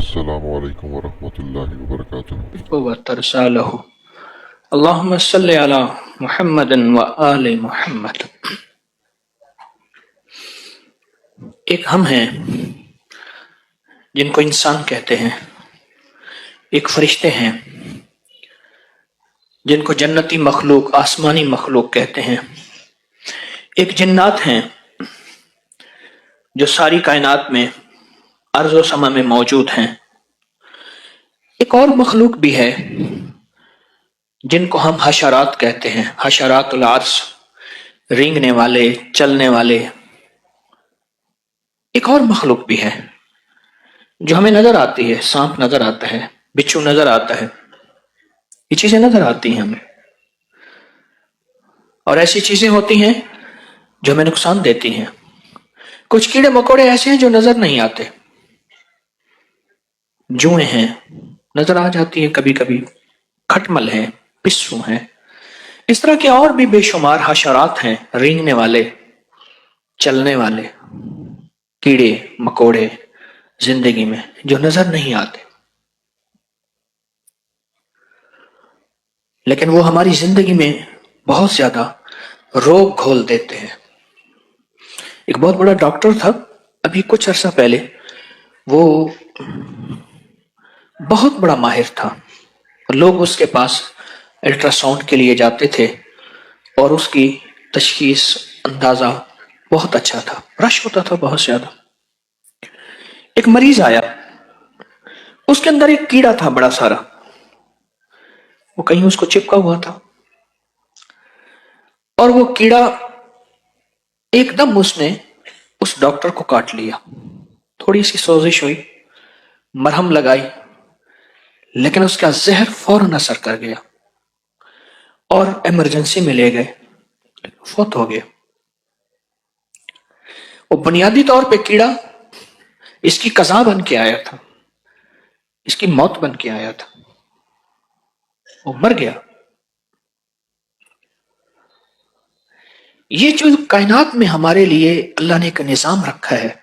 السلام علیکم ورحمۃ اللہ وبرکاتہ۔ وترسالہ اللہم صلی علی محمد و آل محمد۔ ایک ہم ہیں جن کو انسان کہتے ہیں، ایک فرشتے ہیں جن کو جنتی مخلوق، آسمانی مخلوق کہتے ہیں، ایک جنات ہیں جو ساری کائنات میں ارض و سما میں موجود ہیں، ایک اور مخلوق بھی ہے جن کو ہم حشرات کہتے ہیں، حشرات العرش، رینگنے والے، چلنے والے۔ ایک اور مخلوق بھی ہے جو ہمیں نظر آتی ہے، سانپ نظر آتا ہے، بچھو نظر آتا ہے، یہ چیزیں نظر آتی ہیں ہمیں، اور ایسی چیزیں ہوتی ہیں جو ہمیں نقصان دیتی ہیں۔ کچھ کیڑے مکوڑے ایسے ہیں جو نظر نہیں آتے، جوئیں ہیں نظر آ جاتی ہیں کبھی کبھی، کھٹمل ہیں، پسو ہیں، اس طرح کے اور بھی بے شمار حشرات ہیں، رینگنے والے، چلنے والے کیڑے مکوڑے زندگی میں جو نظر نہیں آتے، لیکن وہ ہماری زندگی میں بہت زیادہ روگ گھول دیتے ہیں۔ ایک بہت بڑا ڈاکٹر تھا ابھی کچھ عرصہ پہلے، وہ بہت بڑا ماہر تھا، لوگ اس کے پاس الٹرا ساؤنڈ کے لیے جاتے تھے اور اس کی تشخیص اندازہ بہت اچھا تھا، رش ہوتا تھا بہت زیادہ۔ ایک مریض آیا، اس کے اندر ایک کیڑا تھا بڑا سارا، وہ کہیں اس کو چپکا ہوا تھا، اور وہ کیڑا ایک دم اس نے اس ڈاکٹر کو کاٹ لیا۔ تھوڑی سی سوزش ہوئی، مرہم لگائی، لیکن اس کا زہر فوراً اثر کر گیا اور ایمرجنسی میں لے گئے، فوت ہو گیا۔ وہ بنیادی طور پہ کیڑا اس کی قضا بن کے آیا تھا، اس کی موت بن کے آیا تھا، وہ مر گیا۔ یہ جو کائنات میں ہمارے لیے اللہ نے ایک نظام رکھا ہے،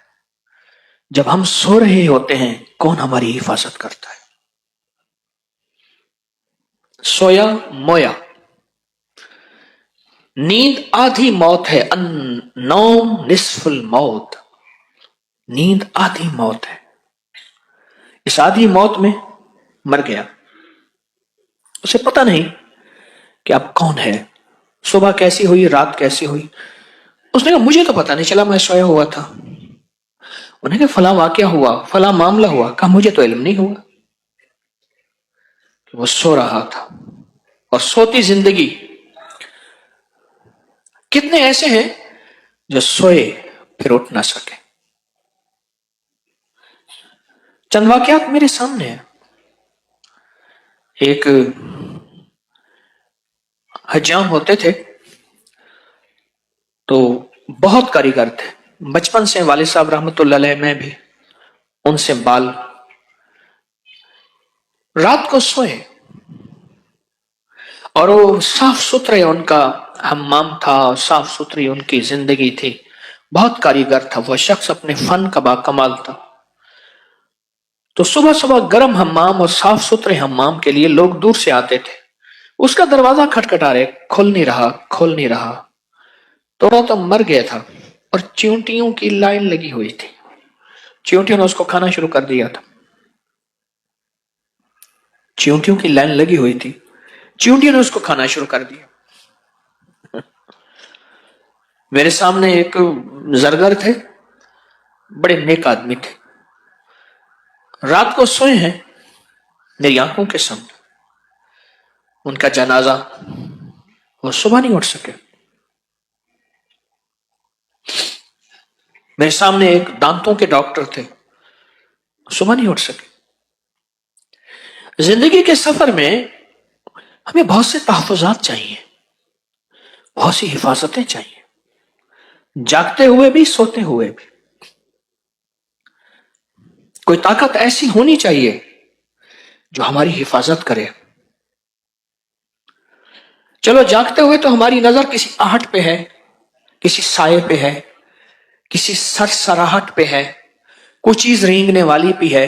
جب ہم سو رہے ہوتے ہیں کون ہماری حفاظت کرتا ہے؟ سویا مویا، نیند آدھی موت ہے، النوم نصف الموت، نیند آدھی موت ہے۔ اس آدھی موت میں مر گیا، اسے پتہ نہیں کہ اب کون ہے، صبح کیسی ہوئی، رات کیسی ہوئی۔ اس نے کہا مجھے تو پتہ نہیں چلا، میں سویا ہوا تھا۔ انہیں کہا فلاں واقعہ ہوا، فلاں معاملہ ہوا، کہا مجھے تو علم نہیں ہوا کہ وہ سو رہا تھا۔ اور سوتی زندگی، کتنے ایسے ہیں جو سوئے پھر اٹھ نہ سکے۔ چند واقعات میرے سامنے ہیں۔ ایک حجام ہوتے تھے تو بہت کاریگر تھے، بچپن سے والد صاحب رحمۃ اللہ علیہ میں بھی ان سے بال، رات کو سوئے اور وہ صاف ستھرے ان کا حمام تھا، صاف ستھری ان کی زندگی تھی، بہت کاریگر تھا وہ شخص، اپنے فن کا باکمال تھا۔ تو صبح صبح گرم حمام اور صاف ستھرے حمام کے لیے لوگ دور سے آتے تھے، اس کا دروازہ کھٹکھٹا رہے، کھل نہیں رہا، تھوڑا تو مر گیا تھا، اور چیونٹیوں کی لائن لگی ہوئی تھی، چیونٹیوں نے اس کو کھانا شروع کر دیا تھا، چیونٹیوں کی لائن لگی ہوئی تھی، چیونٹیوں نے اس کو کھانا شروع کر دیا۔ میرے سامنے ایک زرگر تھے، بڑے نیک آدمی تھے، رات کو سوئے ہیں میری آنکھوں کے سامنے، ان کا جنازہ، وہ صبح نہیں اٹھ سکے۔ میرے سامنے ایک دانتوں کے ڈاکٹر تھے، صبح نہیں اٹھ سکے۔ زندگی کے سفر میں ہمیں بہت سے تحفظات چاہیے، بہت سی حفاظتیں چاہیے، جاگتے ہوئے بھی، سوتے ہوئے بھی۔ کوئی طاقت ایسی ہونی چاہیے جو ہماری حفاظت کرے۔ چلو جاگتے ہوئے تو ہماری نظر کسی آہٹ پہ ہے، کسی سائے پہ ہے، کسی سرسراہٹ پہ ہے، کوئی چیز رینگنے والی بھی ہے،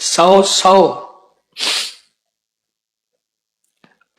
100।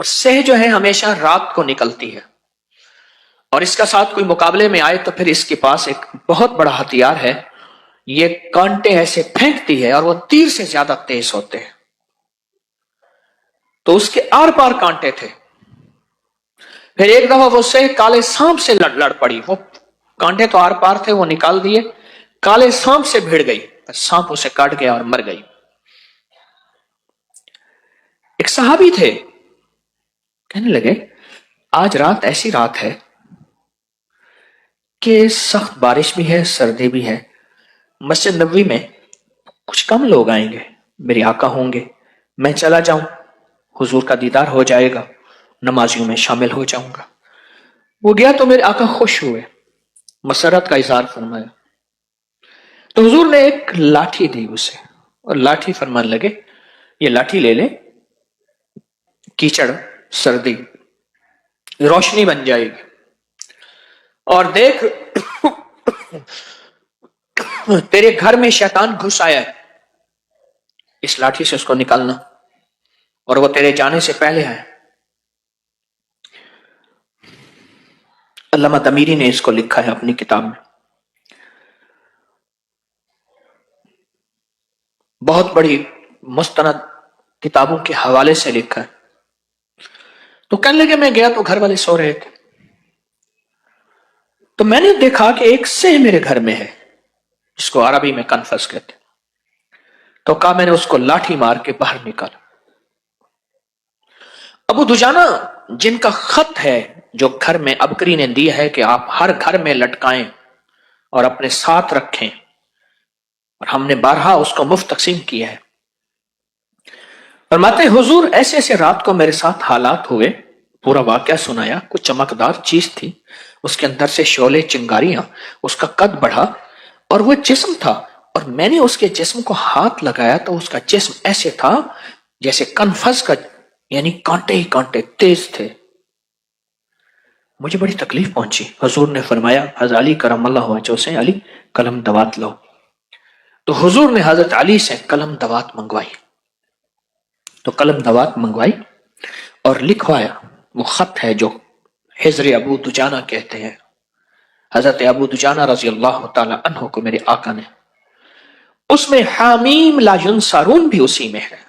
اور سہ جو ہے ہمیشہ رات کو نکلتی ہے، اور اس کا ساتھ کوئی مقابلے میں آئے تو پھر اس کے پاس ایک بہت بڑا ہتھیار ہے، یہ کانٹے ایسے پھینکتی ہے اور وہ تیر سے زیادہ تیز ہوتے ہیں۔ تو اس کے آر پار کانٹے تھے۔ پھر ایک دفعہ وہ سہ کالے سانپ سے لڑ پڑی، وہ کانٹے تو آر پار تھے، وہ نکال دیے، کالے سانپ سے بھیڑ گئی، سانپ اسے کاٹ گیا اور مر گئی۔ ایک صحابی تھے، کہنے لگے آج رات ایسی رات ہے کہ سخت بارش بھی ہے، سردی بھی ہے، مسجد نبوی میں کچھ کم لوگ آئیں گے، میرے آقا ہوں گے، میں چلا جاؤں، حضور کا دیدار ہو جائے گا، نمازیوں میں شامل ہو جاؤں گا۔ وہ گیا تو میرے آقا خوش ہوئے، مسرت کا اظہار فرمایا۔ تو حضور نے ایک لاٹھی دی اسے، اور لاٹھی فرمان لگے یہ لاٹھی لے لے، کیچڑ، سردی، روشنی بن جائے گی، اور دیکھ تیرے گھر میں شیطان گھس آیا ہے، اس لاٹھی سے اس کو نکالنا، اور وہ تیرے جانے سے پہلے ہے۔ علامہ تمیری نے اس کو لکھا ہے اپنی کتاب میں، بہت بڑی مستند کتابوں کے حوالے سے لکھا ہے۔ تو کہنے لگے میں گیا تو گھر والے سو رہے تھے، تو میں نے دیکھا کہ ایک سہ میرے گھر میں ہے، جس کو عربی میں کنفس کہتے ہیں۔ تو کہا میں نے اس کو لاٹھی مار کے باہر نکالا۔ ابو دجانہ جن کا خط ہے جو گھر میں ابکری نے دیا ہے کہ آپ ہر گھر میں لٹکائیں اور اپنے ساتھ رکھیں، اور ہم نے بارہا اس کو مفت تقسیم کیا ہے، فرماتے حضور ایسے ایسے رات کو میرے ساتھ حالات ہوئے، پورا واقعہ سنایا، کچھ چمکدار چیز تھی، اس کے اندر سے شعلے چنگاریاں، اس کا قد بڑھا اور وہ جسم تھا، اور میں نے اس کے جسم کو ہاتھ لگایا تو اس کا جسم ایسے تھا جیسے کنفس کا، یعنی کانٹے ہی کانٹے تیز تھے۔ مجھے بڑی تکلیف پہنچی۔ حضور نے فرمایا حضرت علی کرم اللہ وجہہ سے علی قلم دوات لو۔ تو حضور نے حضرت علی سے قلم دوات منگوائی، تو قلم دوات منگوائی اور لکھوایا، وہ خط ہے جو حجر ابو دجانہ کہتے ہیں، حضرت ابو دجانہ رضی اللہ تعالی عنہ کو میرے آقا نے، اس میں حامیم لا ینصرون بھی اسی میں ہے،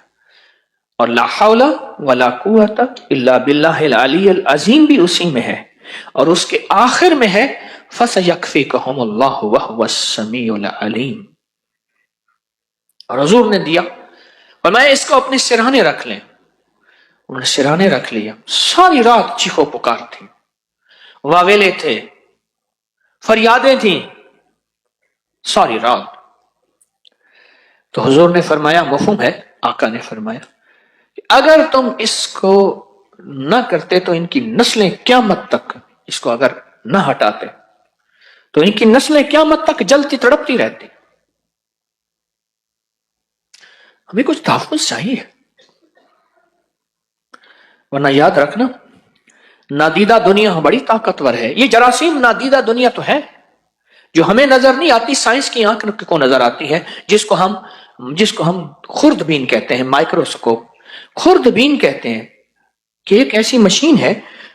اور لا حول ولا قوت الا باللہ العلی العظیم بھی اسی میں ہے، اور اس کے آخر میں ہے فَسَيَكْفِيكَهُمُ اللَّهُ وَهُوَ السَّمِيعُ الْعَلِيمُ۔ اور حضور نے دیا، اور میں اس کو اپنے سرہانے رکھ لیں، انہوں نے سرہانے رکھ لیا۔ ساری رات چیخو پکار تھی، واویلے تھے، فریادیں تھیں ساری رات۔ تو حضور نے فرمایا، مفہوم ہے، آقا نے فرمایا کہ اگر تم اس کو نہ کرتے تو ان کی نسلیں قیامت تک اس کو اگر نہ ہٹاتے تو ان کی نسلیں قیامت تک جلتی تڑپتی رہتی۔ ہمیں کچھ تحفظ چاہیے، ورنہ یاد رکھنا نادیدہ دنیا بڑی طاقتور ہے۔ یہ جراثیم نادیدہ دنیا تو ہے جو ہمیں نظر نہیں آتی، سائنس کی آنکھ کو نظر آتی ہے، جس کو ہم خوردبین کہتے ہیں، مائکروسکوپ خوردبین کہتے ہیں، کہ ایک ایسی مشین ہے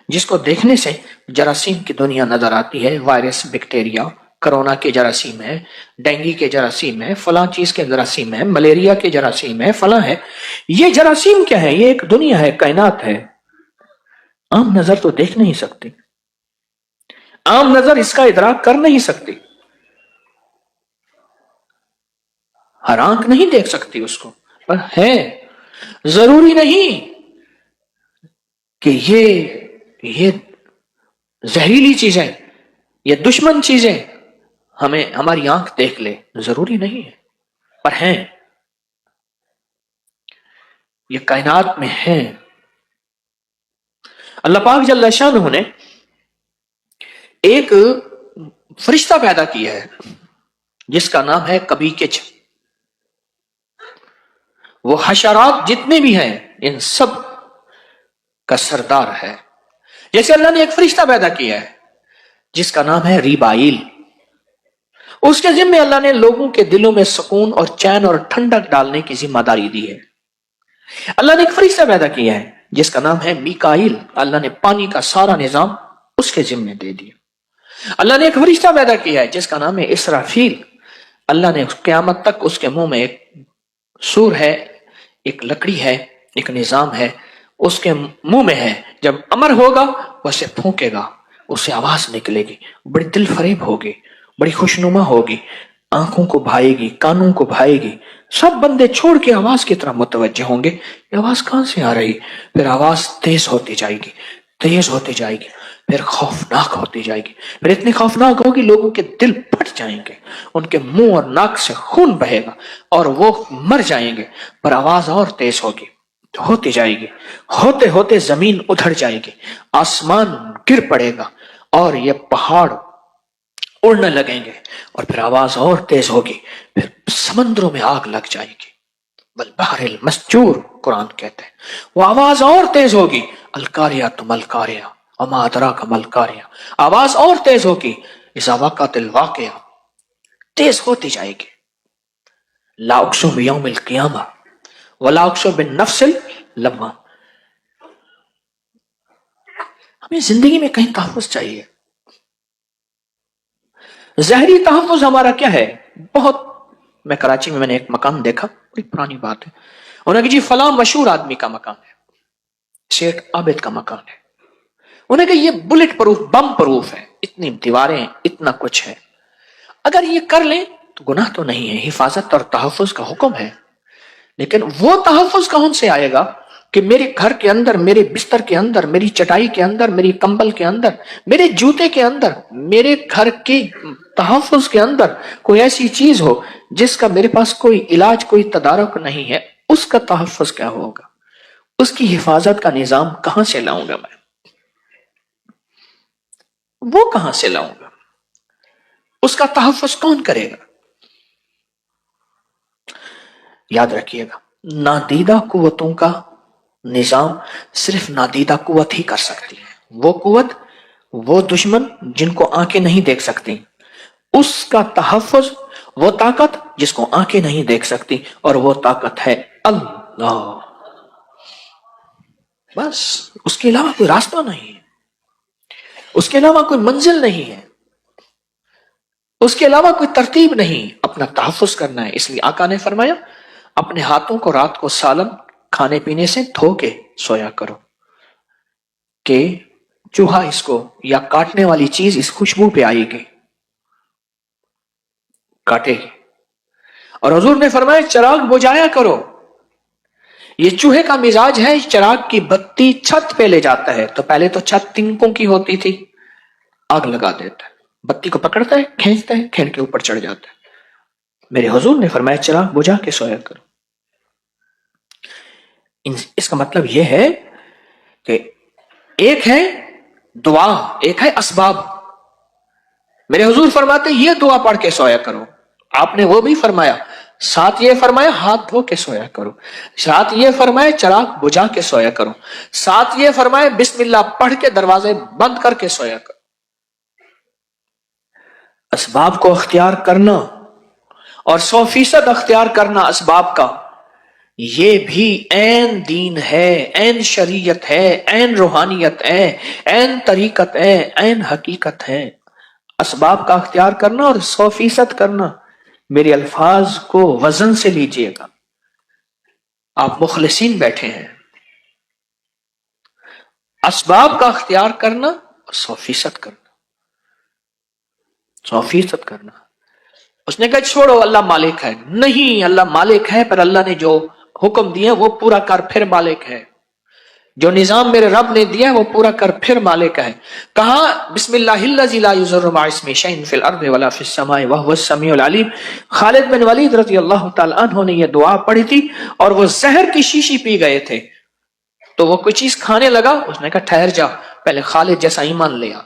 جس کو دیکھنے سے جراثیم کی دنیا نظر آتی ہے، وائرس، بیکٹیریا، کرونا کے جراثیم ہے، ڈینگی کے جراثیم ہے، فلاں چیز کے جراثیم ہے، ملیریا کے جراثیم ہے، فلاں ہے۔ یہ جراثیم کیا ہے؟ یہ ایک دنیا ہے، کائنات ہے، عام نظر تو دیکھ نہیں سکتی، عام نظر اس کا ادراک کر نہیں سکتی، ہر آنکھ نہیں دیکھ سکتی اس کو، پر ہے۔ ضروری نہیں کہ یہ زہریلی چیزیں، یہ دشمن چیزیں ہماری آنکھ دیکھ لے، ضروری نہیں ہے، پر ہیں، یہ کائنات میں ہیں۔ اللہ پاک جل شانہ نے ایک فرشتہ پیدا کیا ہے جس کا نام ہے کبیکچ۔ وہ حشرات جتنے بھی ہیں ان سب کا سردار ہے۔ جیسے اللہ نے ایک فرشتہ پیدا کیا ہے جس کا نام ہے ریبائل، اس کے ذمہ اللہ نے لوگوں کے دلوں میں سکون اور چین اور ٹھنڈک ڈالنے کی ذمہ داری دی ہے۔ اللہ نے ایک فرشتہ پیدا کیا ہے جس کا نام ہے میکائیل، اللہ نے پانی کا سارا نظام اس کے ذمے دے دیا۔ اللہ نے ایک فرشتہ پیدا کیا ہے جس کا نام ہے اسرافیل، اللہ نے قیامت تک اس کے منہ میں ایک سور ہے، ایک لکڑی ہے، ایک نظام ہے، اس کے منہ میں ہے، جب امر ہوگا وہ اسے پھونکے گا، اس سے آواز نکلے گی، بڑی دل فریب ہوگی، بڑی خوشنما ہوگی، آنکھوں کو بھائے گی، کانوں کو بھائے گی، سب بندے چھوڑ کے آواز کی طرف متوجہ ہوں گے، یہ آواز کہاں سے آ رہی؟ پھر آواز تیز ہوتی جائے گی، تیز ہوتی جائے گی، پھر خوفناک ہوتی جائے گی، پھر اتنی خوفناک ہوگی لوگوں کے دل پھٹ جائیں گے، ان کے منہ اور ناک سے خون بہے گا اور وہ مر جائیں گے، پر آواز اور تیز ہوگی، ہوتی جائے گی، ہوتے ہوتے زمین ادھڑ جائے گی، آسمان گر پڑے گا اور یہ پہاڑ اڑنے لگیں گے، اور پھر آواز اور تیز ہوگی، پھر سمندروں میں آگ لگ جائے گی، بالبحر المسجور قرآن کہتے ہیں، وہ آواز اور تیز ہوگی، القاریہ ملقاریہ وما ادراک ملقاریہ، آواز اور تیز ہوگی، اذا وقعت الواقعہ، تیز ہوتی جائے گی، لا اقسم بیوم القیامہ ولا اقسم بالنفس اللمہ۔ ہمیں زندگی میں کہیں تحفظ چاہیے۔ ظاہری تحفظ ہمارا کیا ہے؟ بہت، میں کراچی میں نے ایک مکان دیکھا، بڑی پرانی بات ہے، انہوں نے کہ جی فلاں مشہور آدمی کا مکان ہے، شیخ عابد کا مکان ہے، انہوں نے کہا یہ بلٹ پروف، بم پروف ہے، اتنی دیواریں، اتنا کچھ ہے، اگر یہ کر لیں تو گناہ تو نہیں ہے، حفاظت اور تحفظ کا حکم ہے، لیکن وہ تحفظ کہاں سے آئے گا کہ میرے گھر کے اندر، میرے بستر کے اندر، میری چٹائی کے اندر، میری کمبل کے اندر، میرے جوتے کے اندر، میرے گھر کے تحفظ کے اندر کوئی ایسی چیز ہو جس کا میرے پاس کوئی علاج، کوئی تدارک نہیں ہے، اس کا تحفظ کیا ہوگا؟ اس کی حفاظت کا نظام کہاں سے لاؤں گا میں؟ وہ کہاں سے لاؤں گا؟ اس کا تحفظ کون کرے گا؟ یاد رکھیے گا، نادیدہ قوتوں کا نظام صرف نادیدہ قوت ہی کر سکتی ہے، وہ قوت، وہ دشمن جن کو آنکھیں نہیں دیکھ سکتی، اس کا تحفظ، وہ طاقت جس کو آنکھیں نہیں دیکھ سکتی، اور وہ طاقت ہے اللہ، بس، اس کے علاوہ کوئی راستہ نہیں ہے، اس کے علاوہ کوئی منزل نہیں ہے، اس کے علاوہ کوئی ترتیب نہیں، اپنا تحفظ کرنا ہے۔ اس لیے آقا نے فرمایا اپنے ہاتھوں کو رات کو سالن کھانے پینے سے دھو کے سویا کرو کہ چوہا اس کو، یا کاٹنے والی چیز اس خوشبو پہ آئے گی، کاٹے گی۔ اور حضور نے فرمایا چراغ بجھایا کرو، یہ چوہے کا مزاج ہے، چراغ کی بتی چھت پہ لے جاتا ہے، تو پہلے تو چھت تنکوں کی ہوتی تھی، آگ لگا دیتا ہے، بتی کو پکڑتا ہے، کھینچتا ہے، کھینچ کے اوپر چڑھ جاتا ہے۔ میرے حضور نے فرمایا چراغ بجھا کے سویا کرو۔ اس کا مطلب یہ ہے کہ ایک ہے دعا، ایک ہے اسباب۔ میرے حضور فرماتے یہ دعا پڑھ کے سویا کرو، آپ نے وہ بھی فرمایا، ساتھ یہ فرمایا ہاتھ دھو کے سویا کرو، ساتھ یہ فرمایا چراغ بجھا کے سویا کرو، ساتھ یہ فرمایا بسم اللہ پڑھ کے دروازے بند کر کے سویا کرو۔ اسباب کو اختیار کرنا اور 100% اختیار کرنا اسباب کا، یہ بھی عین دین ہے، عین شریعت ہے، عین روحانیت ہے، عین طریقت ہے، عین حقیقت ہے۔ اسباب کا اختیار کرنا اور 100% کرنا، میرے الفاظ کو وزن سے لیجئے گا۔ آپ مخلصین بیٹھے ہیں، اسباب کا اختیار کرنا اور 100% کرنا، 100% کرنا۔ اس نے کہا چھوڑو اللہ مالک ہے، نہیں، اللہ مالک ہے، پر اللہ نے جو حکم دیا وہ پورا کر پھر مالک ہے، جو نظام میرے رب نے دیا وہ پورا کر پھر مالک ہے۔ کہا بسم اللہ الذی لا یضر مع اسمہ شیء فی الارض ولا فی السماء وهو السمیع العلیم۔ خالد بن ولید رضی اللہ تعالی عنہ نے یہ دعا پڑھی تھی، اور وہ زہر کی شیشی پی گئے تھے، تو وہ کوئی چیز کھانے لگا، اس نے کہا ٹھہر جا، پہلے خالد جیسا ایمان لیا۔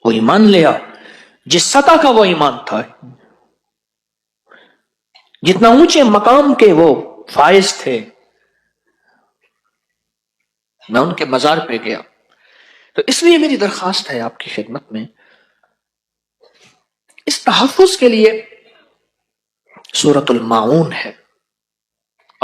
وہ ایمان لیا جس سطح کا وہ ایمان تھا، جتنا اونچے مقام کے وہ فائز تھے۔ میں ان کے مزار پہ گیا، تو اس لیے میری درخواست ہے آپ کی خدمت میں، اس تحفظ کے لیے سورۃ الماعون ہے،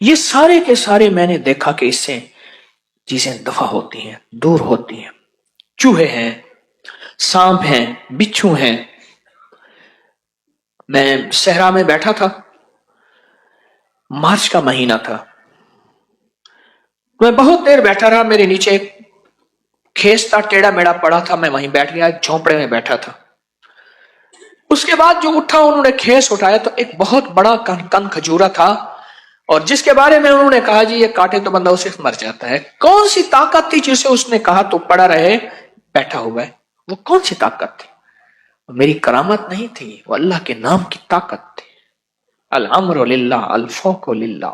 یہ سارے کے سارے میں نے دیکھا کہ اس سے چیزیں دفع ہوتی ہیں، دور ہوتی ہیں. چوہے ہیں، سانپ ہیں، بچھو ہیں. میں صحرا میں بیٹھا تھا، مارچ کا مہینہ تھا. میں بہت دیر بیٹھا رہا. میرے نیچے ایک کھیس تھا، ٹیڑھا میڑا پڑا تھا. میں وہیں بیٹھ گیا، جھونپڑے میں بیٹھا تھا. اس کے بعد جو اٹھا، انہوں نے کھیس اٹھایا تو ایک بہت بڑا کن کھجورا تھا، اور جس کے بارے میں انہوں نے کہا جی یہ کاٹے تو بندہ اسے مر جاتا ہے. کون سی طاقت تھی جسے اس نے کہا تو پڑا رہے بیٹھا ہوا ہے؟ وہ کون سی طاقت تھی؟ میری کرامت نہیں تھی، وہ اللہ کے نام کی طاقت تھی. الامر للہ الفوق للہ.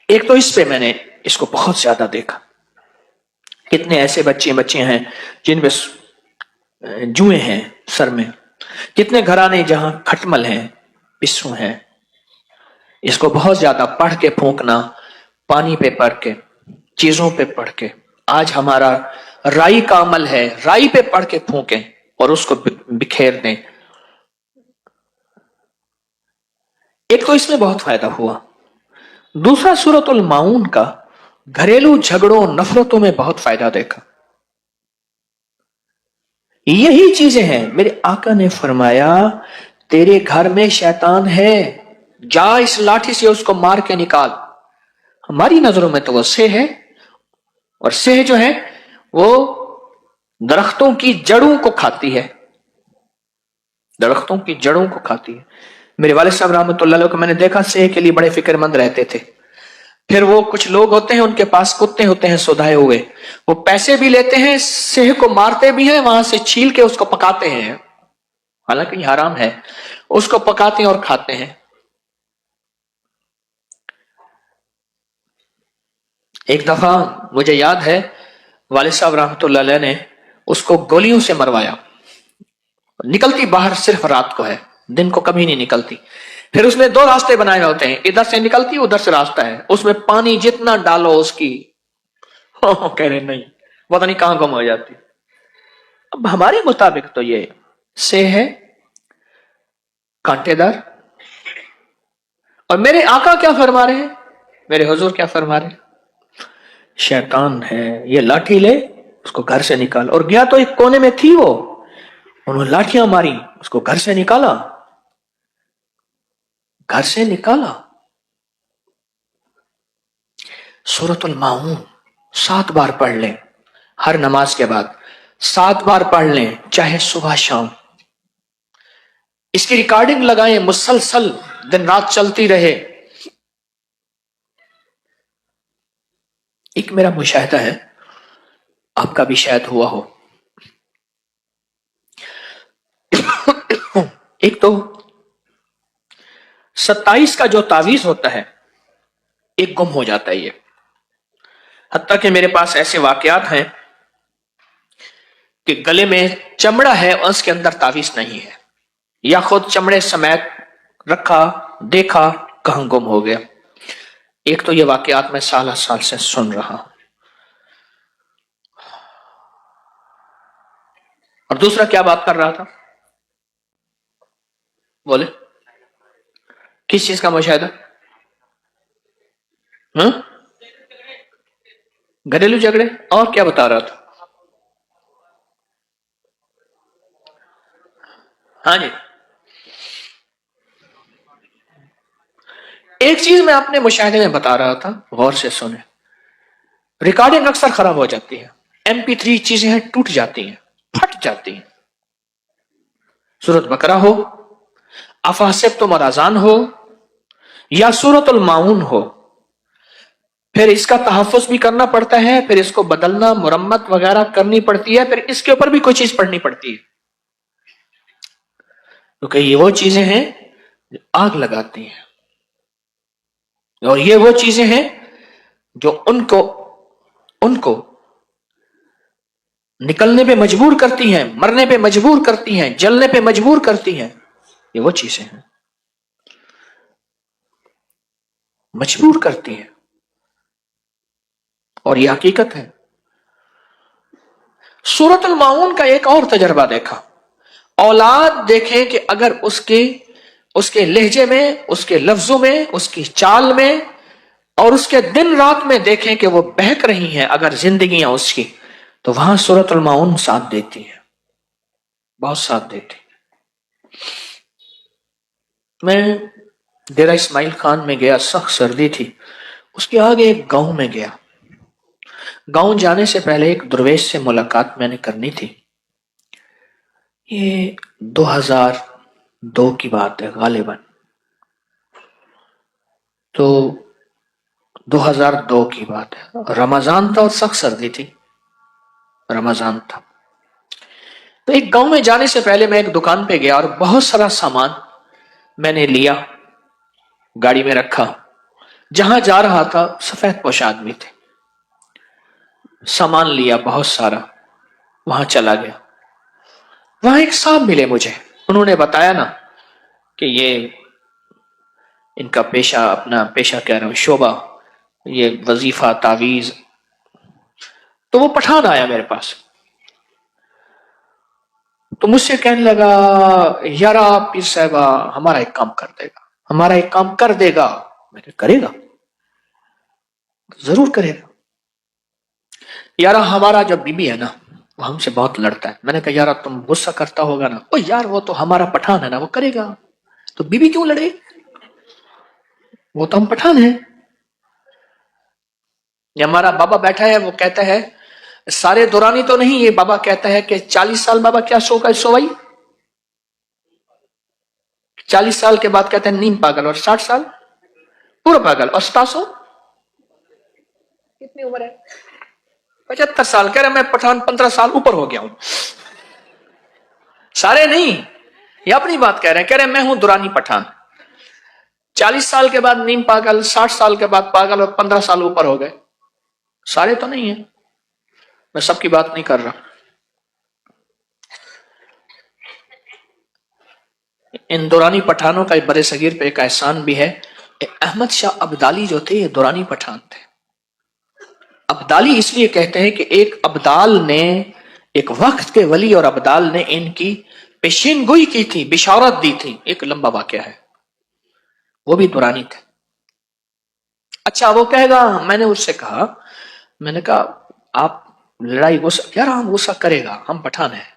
ایک تو اس پہ میں نے اس کو بہت زیادہ دیکھا. کتنے ایسے بچے ہیں جن پہ جوئیں ہیں سر میں، کتنے گھرانے جہاں کھٹمل ہیں، پسو ہیں. اس کو بہت زیادہ پڑھ کے پھونکنا، پانی پہ پڑھ کے، چیزوں پہ پڑھ کے. آج ہمارا رائی کا عمل ہے، رائی پہ پڑھ کے پھونکیں اور اس کو بکھیر دیں. ایک تو اس میں بہت فائدہ ہوا. دوسرا سورۃ الماؤن کا گھریلو جھگڑوں نفرتوں میں بہت فائدہ دیکھا. یہی چیزیں ہیں. میرے آقا نے فرمایا تیرے گھر میں شیطان ہے، جا اس لاٹھی سے اس کو مار کے نکال. ہماری نظروں میں تو وہ سہ ہے، اور سہ جو ہے وہ درختوں کی جڑوں کو کھاتی ہے، درختوں کی جڑوں کو کھاتی ہے. میرے والد صاحب رحمۃ اللہ علیہ کو میں نے دیکھا سہ کے لیے بڑے فکر مند رہتے تھے. پھر وہ کچھ لوگ ہوتے ہیں ان کے پاس کتے ہوتے ہیں سودھائے ہوئے، وہ پیسے بھی لیتے ہیں، سہ کو مارتے بھی ہیں، وہاں سے چھیل کے اس کو پکاتے ہیں، حالانکہ یہ حرام ہے، اس کو پکاتے ہیں اور کھاتے ہیں. ایک دفعہ مجھے یاد ہے والد صاحب رحمۃ اللہ علیہ نے اس کو گولیوں سے مروایا. نکلتی باہر صرف رات کو ہے، دن کو کبھی نہیں نکلتی. پھر اس نے دو راستے بنائے ہوتے ہیں، ادھر سے نکلتی ادھر سے راستہ ہے، اس میں پانی جتنا ڈالو اس کی کہہ رہے نہیں پتہ نہیں کہاں گم ہو جاتی. اب ہمارے مطابق تو یہ سے ہے کانٹے دار. اور میرے آقا کیا فرما رہے ہیں، میرے حضور کیا فرما رہے ہیں؟ شیطان ہے، یہ لاٹھی لے اس کو گھر سے نکال. اور گیا تو ایک کونے میں تھی وہ، انہوں نے لاٹیاں ماری، اس کو گھر سے نکالا، گھر سے نکالا. سورۃ الماؤن 7 بار پڑھ لیں ہر نماز کے بعد، 7 بار پڑھ لیں چاہے صبح شام. اس کی ریکارڈنگ لگائیں، مسلسل دن رات چلتی رہے. ایک میرا مشاہدہ ہے، آپ کا بھی شاید ہوا ہو. ایک تو 27 کا جو تعویذ ہوتا ہے ایک گم ہو جاتا ہے. یہ حتیٰ کہ میرے پاس ایسے واقعات ہیں کہ گلے میں چمڑا ہے اور اس کے اندر تعویذ نہیں ہے، یا خود چمڑے سمیت رکھا، دیکھا کہاں گم ہو گیا. ایک تو یہ واقعات میں سال سال سے سن رہا ہوں. اور دوسرا کیا بات کر رہا تھا، بولے کس چیز کا مشاہدہ؟ گھریلو جھگڑے. اور کیا بتا رہا تھا؟ ہاں جی، ایک چیز میں اپنے مشاہدے میں بتا رہا تھا، غور سے سنیں. ریکارڈنگ اکثر خراب ہو جاتی ہے، MP3 چیزیں ہیں ٹوٹ جاتی ہیں، پھٹ جاتی ہیں. سورۃ بقرہ ہو، افحسبتم الاذان ہو، یا سورۃ الماؤن ہو، پھر اس کا تحفظ بھی کرنا پڑتا ہے، پھر اس کو بدلنا، مرمت وغیرہ کرنی پڑتی ہے، پھر اس کے اوپر بھی کوئی چیز پڑھنی پڑتی ہے، کیونکہ یہ وہ چیزیں ہیں جو آگ لگاتی ہیں، اور یہ وہ چیزیں ہیں جو ان کو نکلنے پہ مجبور کرتی ہیں، مرنے پہ مجبور کرتی ہیں، جلنے پہ مجبور کرتی ہیں. یہ وہ چیزیں ہیں مجبور کرتی ہیں، اور یہ حقیقت ہے. سورۃ الماؤن کا ایک اور تجربہ دیکھا. اولاد دیکھیں کہ اگر اس کے اس کے لہجے میں، اس کے لفظوں میں، اس کی چال میں، اور اس کے دن رات میں دیکھیں کہ وہ بہک رہی ہیں اگر زندگیاں اس کی، تو وہاں سورۃ الماؤن ساتھ دیتی ہے، بہت ساتھ دیتی۔ میں ڈیرہ اسماعیل خان میں گیا، سخت سردی تھی، اس کے آگے ایک گاؤں میں گیا۔ گاؤں جانے سے پہلے ایک درویش سے ملاقات میں نے کرنی تھی۔ یہ 2002 کی بات ہے غالباً، تو 2002 کی بات ہے، رمضان تھا اور سخت سردی تھی، رمضان تھا۔ تو ایک گاؤں میں جانے سے پہلے میں ایک دکان پہ گیا اور بہت سارا سامان میں نے لیا، گاڑی میں رکھا۔ جہاں جا رہا تھا سفید پوش آدمی تھے، سامان لیا بہت سارا، وہاں چلا گیا۔ وہاں ایک صاحب ملے مجھے، انہوں نے بتایا نا کہ یہ ان کا پیشہ، اپنا پیشہ کہہ رہا ہوں، شعبہ، یہ وظیفہ، تعویذ۔ تو وہ پٹھان آیا میرے پاس، تو مجھ سے کہنے لگا یارا پیر صاحبہ ہمارا ایک کام کر دے گا، ہمارا ایک کام کر دے گا۔ میں نے کرے گا، ضرور کرے گا۔ یارا ہمارا جو بی بی ہے نا وہ ہم سے بہت لڑتا ہے۔ میں نے کہا یارا تم غصہ کرتا ہوگا نا؟ او یار وہ تو ہمارا پٹھان ہے نا، وہ کرے گا، تو بی بی کیوں لڑے، وہ تو ہم پٹھان ہیں۔ یہ ہمارا بابا بیٹھا ہے، وہ کہتا ہے سارے دورانی تو نہیں، یہ بابا کہتا ہے کہ 40 سال بابا کیا سو کا سوئی، 40 سال کے بعد کہتے ہیں نیم پاگل، اور 60 سال پورا پاگل، اور 77 کتنی عمر ہے، 75 سال۔ کہہ رہے میں پٹھان 15 سال اوپر ہو گیا ہوں۔ سارے نہیں، یہ اپنی بات کہہ رہے ہیں، کہہ رہے ہیں میں ہوں دورانی پٹھان، 40 سال کے بعد نیم پاگل، 60 سال کے بعد پاگل، اور 15 سال اوپر ہو گئے۔ سارے تو نہیں ہیں، میں سب کی بات نہیں کر رہا۔ ان دورانی پٹھانوں کا برے صغیر پہ ایک احسان بھی ہے۔ احمد شاہ ابدالی جو تھے یہ دورانی پٹھان تھے۔ ابدالی اس لیے کہتے ہیں کہ ایک ابدال نے، ایک وقت کے ولی اور ابدال نے ان کی پیشین گوئی کی تھی، بشارت دی تھی، ایک لمبا واقعہ ہے، وہ بھی دورانی تھے۔ اچھا وہ کہے گا، میں نے اس سے کہا، میں نے کہا آپ لڑائی غصہ، یار ہم غصہ کرے گا، ہم پٹھان ہیں۔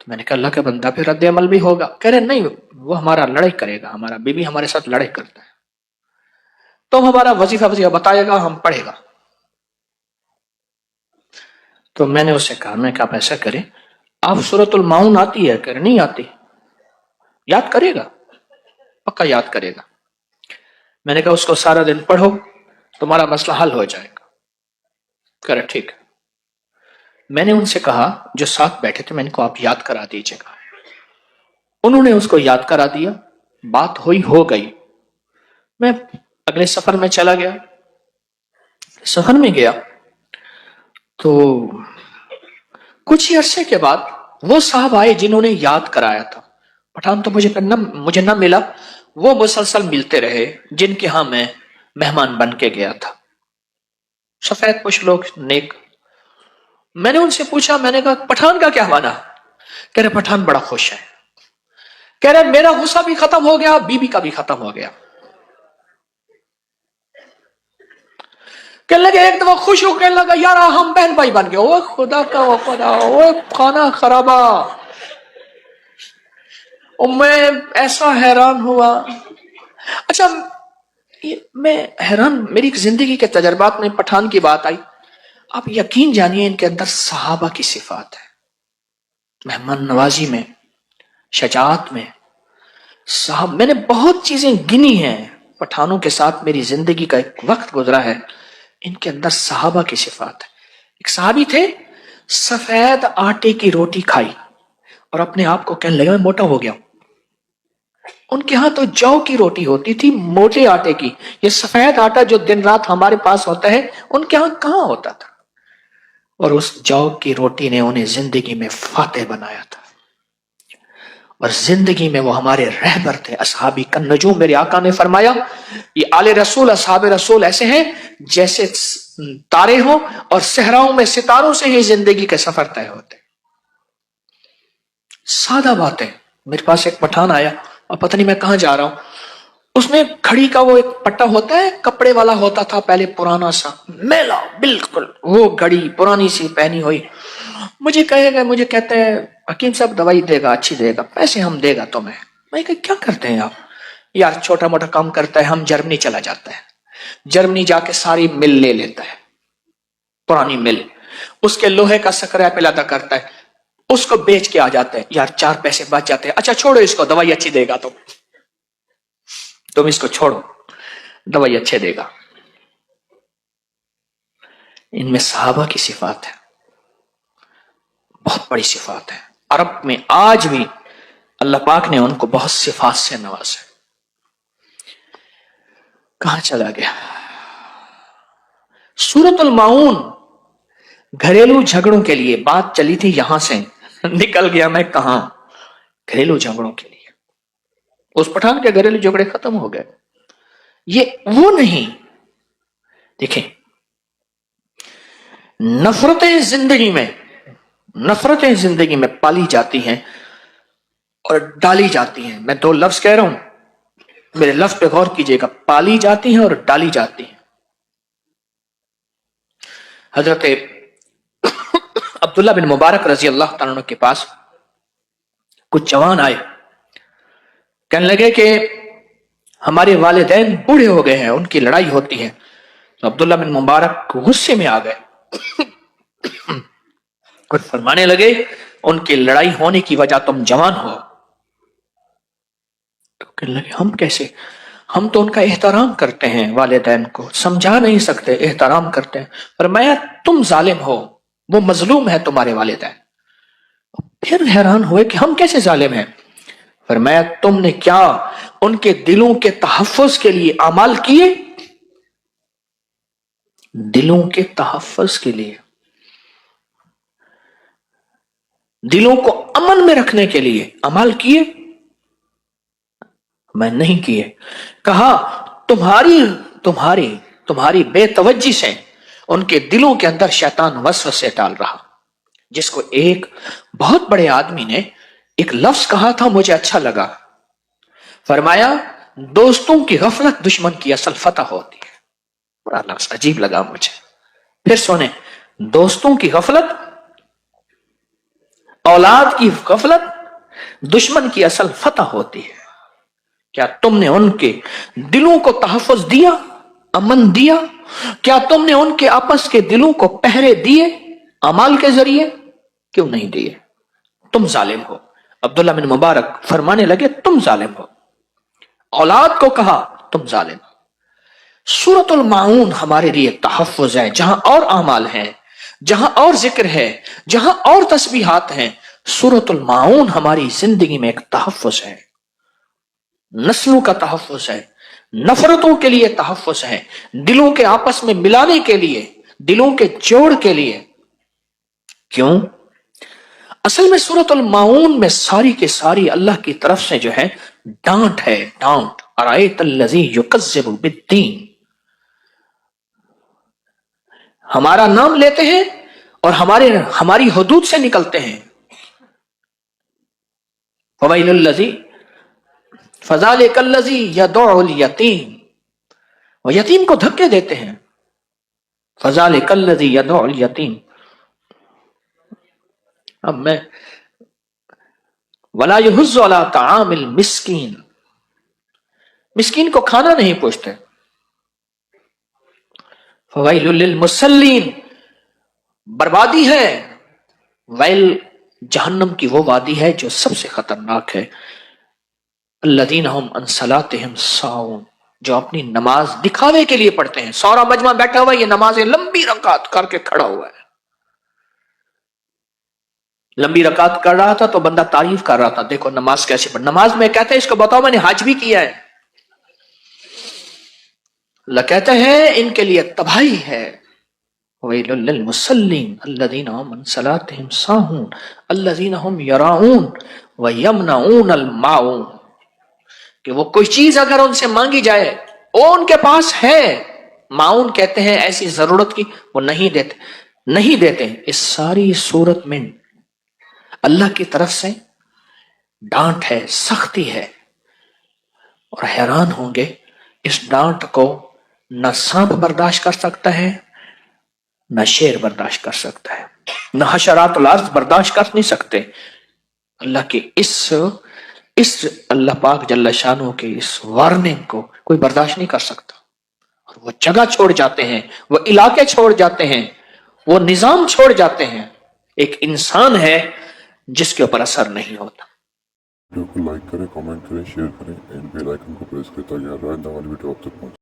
تو میں نے کہا اللہ کا بندہ پھر رد عمل بھی ہوگا۔ کہہ رہے نہیں وہ ہمارا لڑائی کرے گا، ہمارا بی بی ہمارے ساتھ لڑائی کرتا ہے، تو ہمارا وظیفہ بتائے گا، ہم پڑھے گا۔ تو میں نے اسے کہا، میں کہا آپ ایسا کریں، آپ سورۃ الماؤن آتی ہے؟ کہ نہیں آتی؟ یاد کرے گا، پکا یاد کرے گا۔ میں نے کہا اس کو سارا دن پڑھو، تمہارا مسئلہ حل ہو جائے گا۔ کہہ رہے ٹھیک ہے۔ میں نے ان سے کہا جو ساتھ بیٹھے تھے، میں نے کہا آپ یاد کرا دیجیے گا۔ انہوں نے اس کو یاد کرا دیا، بات ہوئی ہو گئی۔ میں اگلے سفر میں چلا گیا، سفر میں گیا تو کچھ ہی عرصے کے بعد وہ صاحب آئے جنہوں نے یاد کرایا تھا۔ پٹھان تو مجھے نہ ملا، وہ مسلسل ملتے رہے جن کے ہاں میں مہمان بن کے گیا تھا، سفید پوش لوگ نیک۔ میں نے ان سے پوچھا، میں نے کہا پٹھان کا کیا مانا؟ کہہ رہے پٹھان بڑا خوش ہے، کہہ رہے میرا غصہ بھی ختم ہو گیا، بی بی کا بھی ختم ہو گیا۔ کہنے لگے ایک دفعہ خوش ہو، کہنے لگا یار ہم بہن بھائی بن گئے۔ او خدا کا خدا، او کھانا خرابہ، میں ایسا حیران ہوا۔ اچھا میں حیران، میری زندگی کے تجربات میں پٹھان کی بات آئی، آپ یقین جانیے ان کے اندر صحابہ کی صفات ہے، مہمان نوازی میں، شجاعت میں۔ صاحب میں نے بہت چیزیں گنی ہیں پٹھانوں کے ساتھ، میری زندگی کا ایک وقت گزرا ہے، ان کے اندر صحابہ کی صفات ہے۔ ایک صحابی تھے، سفید آٹے کی روٹی کھائی اور اپنے آپ کو کہنے لگا میں موٹا ہو گیا ہوں۔ ان کے ہاں تو جو کی روٹی ہوتی تھی، موٹے آٹے کی، یہ سفید آٹا جو دن رات ہمارے پاس ہوتا ہے ان کے ہاں کہاں ہوتا تھا۔ اور اس جو کی روٹی نے انہیں زندگی میں فاتح بنایا تھا، اور زندگی میں وہ ہمارے رہبر تھے، اصحابی کالنجوم۔ میرے آقا نے فرمایا یہ آل رسول، اصحاب رسول ایسے ہیں جیسے تارے ہوں، اور صحراؤں میں ستاروں سے ہی زندگی کے سفر طے ہوتے۔ سادہ باتیں۔ میرے پاس ایک پٹھان آیا، اور پتہ نہیں میں کہاں جا رہا ہوں. اس نے گھڑی کا وہ ایک پٹا ہوتا ہے کپڑے والا ہوتا تھا پہلے پرانا سا میلا بالکل وہ گھڑی پرانی سی پہنی ہوئی. مجھے کہتے ہیں حکیم صاحب دوائی دے گا اچھی دے گا پیسے ہم دے گا تمہیں. میں کہ کیا کرتے ہیں آپ؟ یار چھوٹا موٹا کام کرتا ہے ہم جرمنی چلا جاتا ہے. جرمنی جا کے ساری مل لے لیتا ہے پرانی مل اس کے لوہے کا سکریپ پیدا کرتا ہے اس کو بیچ کے آ جاتے ہیں. یار 4 پیسے بچ جاتے ہیں. اچھا چھوڑو اس کو دوائی اچھی دے گا تم اس کو چھوڑو دوائی اچھے دے گا. ان میں صحابہ کی صفات ہے بہت بڑی صفات ہے. عرب میں آج بھی اللہ پاک نے ان کو بہت صفات سے نوازا. کہاں چلا گیا؟ سورۃ الماعون گھریلو جھگڑوں کے لیے بات چلی تھی یہاں سے نکل گیا میں کہاں؟ گھریلو جھگڑوں کے لیے. اس پٹھان کے گھریلو جھگڑے ختم ہو گئے. یہ وہ نہیں. دیکھیں نفرتیں زندگی میں پالی جاتی ہیں اور ڈالی جاتی ہیں. میں 2 لفظ کہہ رہا ہوں میرے لفظ پہ غور کیجئے گا. پالی جاتی ہیں اور ڈالی جاتی ہیں. حضرت عبداللہ بن مبارک رضی اللہ تعالیٰ عنہ کے پاس کچھ جوان آئے کہنے لگے کہ ہمارے والدین بوڑھے ہو گئے ہیں ان کی لڑائی ہوتی ہے. تو عبداللہ بن مبارک غصے میں آ گئے اور فرمانے لگے ان کی لڑائی ہونے کی وجہ تم جوان ہو. تو کہنے لگے ہم کیسے؟ ہم تو ان کا احترام کرتے ہیں والدین کو سمجھا نہیں سکتے احترام کرتے ہیں. فرمایا تم ظالم ہو وہ مظلوم ہے تمہارے والدین. پھر حیران ہوئے کہ ہم کیسے ظالم ہیں؟ فرمایا تم نے کیا ان کے دلوں کے تحفظ کے لیے اعمال کیے؟ دلوں کے تحفظ کے لیے دلوں کو امن میں رکھنے کے لیے اعمال کیے؟ میں نہیں کیے. کہا تمہاری بے توجہی سے ان کے دلوں کے اندر شیطان وسوسے ڈال رہا. جس کو ایک بہت بڑے آدمی نے ایک لفظ کہا تھا مجھے اچھا لگا. فرمایا دوستوں کی غفلت دشمن کی اصل فتح ہوتی ہے. بڑا لفظ عجیب لگا مجھے. پھر سنیں دوستوں کی غفلت اولاد کی غفلت دشمن کی اصل فتح ہوتی ہے. کیا تم نے ان کے دلوں کو تحفظ دیا امن دیا؟ کیا تم نے ان کے آپس کے دلوں کو پہرے دیے اعمال کے ذریعے؟ کیوں نہیں دیے؟ تم ظالم ہو. عبداللہ بن مبارک فرمانے لگے تم ظالم ہو. اولاد کو کہا تم ظالم ہو. سورۃ الماعون ہمارے لیے تحفظ ہے. جہاں اور اعمال ہیں جہاں اور ذکر ہے جہاں اور تسبیحات ہیں سورۃ الماعون ہماری زندگی میں ایک تحفظ ہے. نسلوں کا تحفظ ہے نفرتوں کے لیے تحفظ ہے دلوں کے آپس میں ملانے کے لیے دلوں کے جوڑ کے لیے. کیوں؟ اصل میں سورۃ الماعون میں ساری کے ساری اللہ کی طرف سے جو ہے ڈانٹ ہے. ڈانٹ ارایت الذی یکذب بالدین. ہمارا نام لیتے ہیں اور ہماری حدود سے نکلتے ہیں. فویل الذی فذلک الذی یدع الیتیم. وہ یتیم کو دھکے دیتے ہیں. فذلک الذی یدع الیتیم. اب میں ولا یحض علی طعام المسکین. مسکین کو کھانا نہیں پوچھتے. فویل للمصلین. بربادی ہے ویل جہنم کی وہ وادی ہے جو سب سے خطرناک ہے. الذین هم عن صلاتهم ساہون. جو اپنی نماز دکھاوے کے لیے پڑھتے ہیں. سورا مجمع بیٹھا ہوا ہے یہ نمازیں لمبی رکعت کر کے کھڑا ہوا ہے. لمبی رکعت کر رہا تھا تو بندہ تعریف کر رہا تھا دیکھو نماز کیسے پڑھ. نماز میں کہتے ہیں اس کو بتاؤ میں نے حج بھی کیا ہے. اللہ کہتے ہیں ان کے لیے تباہی ہے. ویل للمصلین الذین هم عن صلاتهم ساہون الذین هم یراؤون ویمنعون الماعون. کہ وہ کوئی چیز اگر ان سے مانگی جائے وہ ان کے پاس ہے. معاون کہتے ہیں ایسی ضرورت کی وہ نہیں دیتے. اس ساری صورت میں اللہ کی طرف سے ڈانٹ ہے سختی ہے اور حیران ہوں گے اس ڈانٹ کو نہ سانپ برداشت کر سکتا ہے، نہ شیر برداشت کر سکتا ہے، نہ حشرات الارض برداشت کر نہیں سکتے۔ اللہ کے اس اللہ پاک جل شانہ کے اس وارننگ کو کوئی برداشت نہیں کر سکتا، اور وہ جگہ چھوڑ جاتے ہیں، وہ علاقے چھوڑ جاتے ہیں، وہ نظام چھوڑ جاتے ہیں۔ ایک انسان ہے جس کے اوپر اثر نہیں ہوتا۔ ویڈیو کو لائک کریں، کامنٹ کریں، شیئر کریں اینڈ بیل آئکن کو پریس کریں تاکہ ہر آئندہ والی ویڈیو آپ تک پہنچے۔